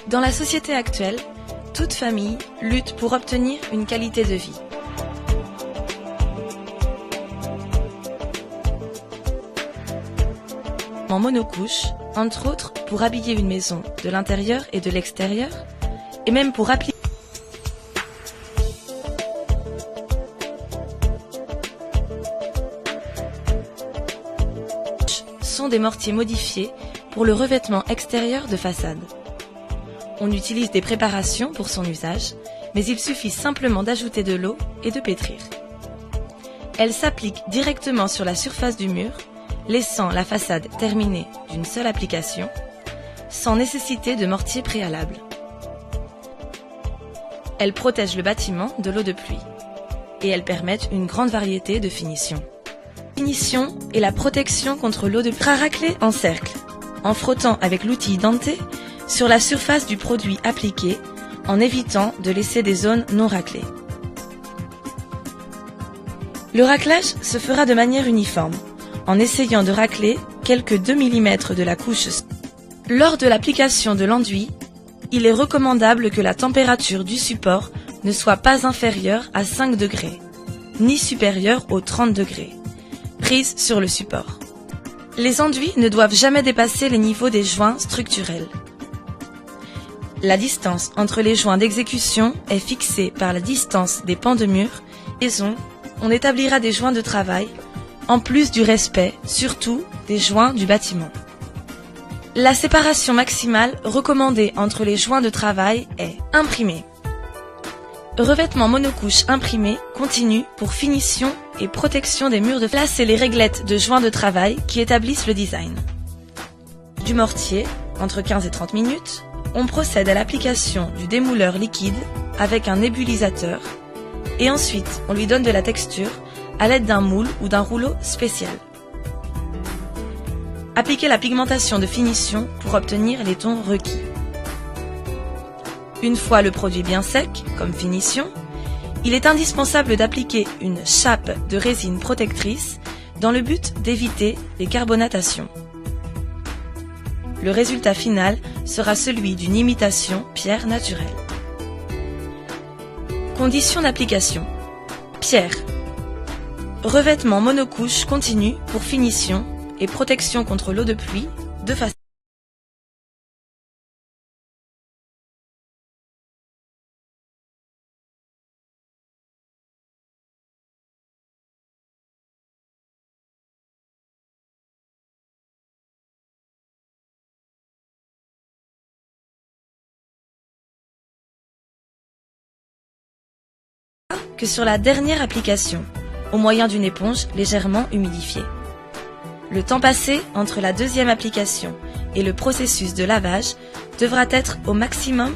Dans la société actuelle, toute famille lutte pour obtenir une qualité de vie. En monocouche, entre autres pour habiller une maison de l'intérieur et de l'extérieur, et même pour appliquer sont des mortiers modifiés pour le revêtement extérieur de façade. On utilise des préparations pour son usage, mais il suffit simplement d'ajouter de l'eau et de pétrir. Elle s'applique directement sur la surface du mur, laissant la façade terminée d'une seule application, sans nécessité de mortier préalable. Elles protègent le bâtiment de l'eau de pluie et elles permettent une grande variété de finitions. Finition et la protection contre l'eau de pluie. Racler en cercle, en frottant avec l'outil denté sur la surface du produit appliqué, en évitant de laisser des zones non raclées. Le raclage se fera de manière uniforme, en essayant de racler quelques 2 mm de la couche. Lors de l'application de l'enduit, il est recommandable que la température du support ne soit pas inférieure à 5 degrés, ni supérieure aux 30 degrés, prise sur le support. Les enduits ne doivent jamais dépasser les niveaux des joints structurels. La distance entre les joints d'exécution est fixée par la distance des pans de mur. On établira des joints de travail, en plus du respect, surtout, des joints du bâtiment. La séparation maximale recommandée entre les joints de travail est imprimé. Revêtement monocouche imprimé continu pour finition et protection des murs de place et les réglettes de joints de travail qui établissent le design. Du mortier, entre 15 et 30 minutes, on procède à l'application du démouleur liquide avec un nébulisateur et ensuite on lui donne de la texture à l'aide d'un moule ou d'un rouleau spécial. Appliquez la pigmentation de finition pour obtenir les tons requis. Une fois le produit bien sec, comme finition, il est indispensable d'appliquer une chape de résine protectrice dans le but d'éviter les carbonatations. Le résultat final sera celui d'une imitation pierre naturelle. Conditions d'application. Pierre. Revêtement monocouche continu pour finition et protection contre l'eau de pluie de façade. Que sur la dernière application, au moyen d'une éponge légèrement humidifiée. Le temps passé entre la deuxième application et le processus de lavage devra être au maximum